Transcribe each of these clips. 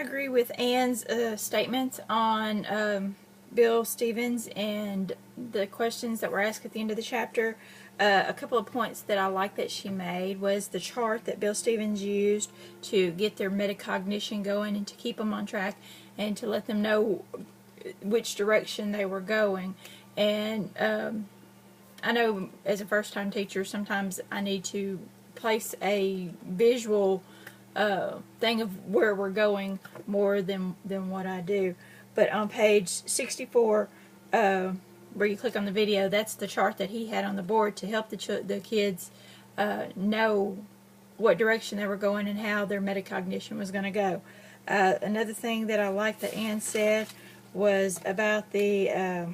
agree with Ann's statements on Bill Stevens and the questions that were asked at the end of the chapter. A couple of points that I like that she made was the chart that Bill Stevens used to get their metacognition going and to keep them on track and to let them know which direction they were going. And I know as a first-time teacher, sometimes I need to place a visual thing of where we're going more than what I do. But on page 64, where you click on the video, that's the chart that he had on the board to help the kids know what direction they were going and how their metacognition was going to go. Another thing that I like that Ann said was about the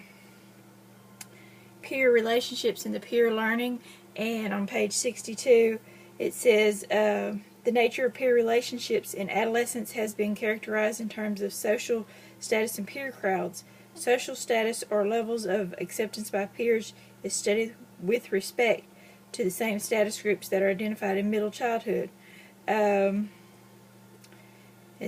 peer relationships and the peer learning. And on page 62, it says, the nature of peer relationships in adolescence has been characterized in terms of social status and peer crowds. Social status or levels of acceptance by peers is studied with respect to the same status groups that are identified in middle childhood. It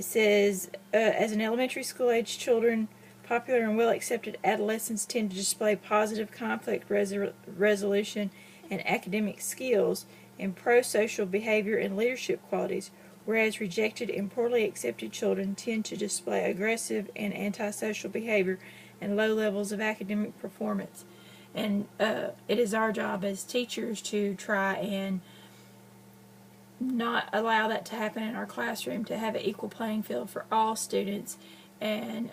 says, as in elementary school age children, popular and well accepted adolescents tend to display positive conflict resolution and academic skills and pro-social behavior and leadership qualities, whereas rejected and poorly accepted children tend to display aggressive and antisocial behavior and low levels of academic performance. And it is our job as teachers to try and not allow that to happen in our classroom, to have an equal playing field for all students. And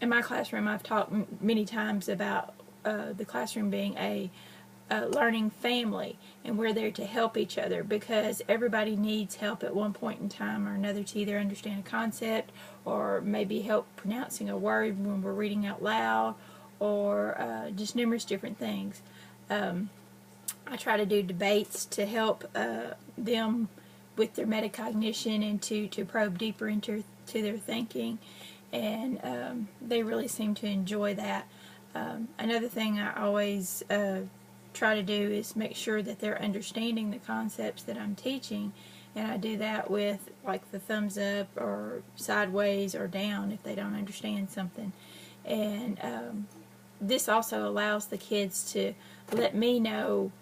in my classroom, I've talked many times about the classroom being a learning family, and we're there to help each other because everybody needs help at one point in time or another to either understand a concept or maybe help pronouncing a word when we're reading out loud, or just numerous different things. I try to do debates to help them with their metacognition and to probe deeper into their thinking, and they really seem to enjoy that. Another thing I always try to do is make sure that they're understanding the concepts that I'm teaching, and I do that with like the thumbs up or sideways or down if they don't understand something. And this also allows the kids to let me know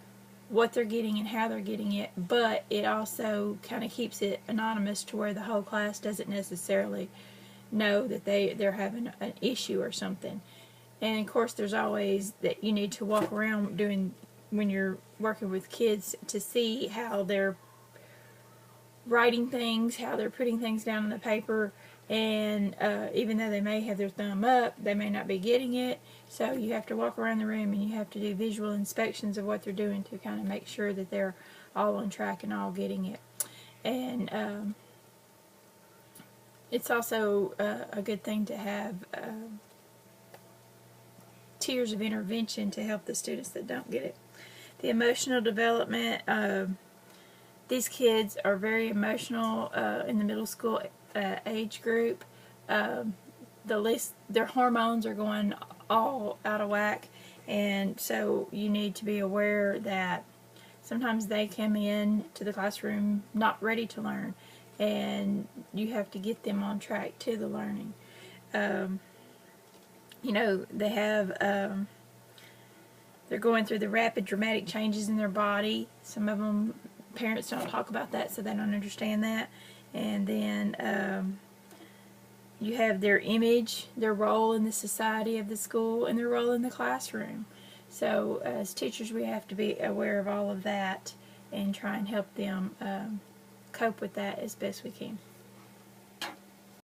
what they're getting and how they're getting it, but it also kind of keeps it anonymous to where the whole class doesn't necessarily know that they're having an issue or something. And of course there's always that you need to walk around doing when you're working with kids to see how they're writing things, how they're putting things down on the paper, and even though they may have their thumb up, they may not be getting it. So you have to walk around the room and you have to do visual inspections of what they're doing to kind of make sure that they're all on track and all getting it. And it's also a good thing to have tiers of intervention to help the students that don't get it. The emotional development, these kids are very emotional in the middle school age group. Their hormones are going all out of whack, and so you need to be aware that sometimes they come in to the classroom not ready to learn, and you have to get them on track to the learning. You know, they have they're going through the rapid dramatic changes in their body. Some of them, parents don't talk about that, so they don't understand that. And then you have their image, their role in the society of the school, and their role in the classroom. So as teachers, we have to be aware of all of that and try and help them cope with that as best we can.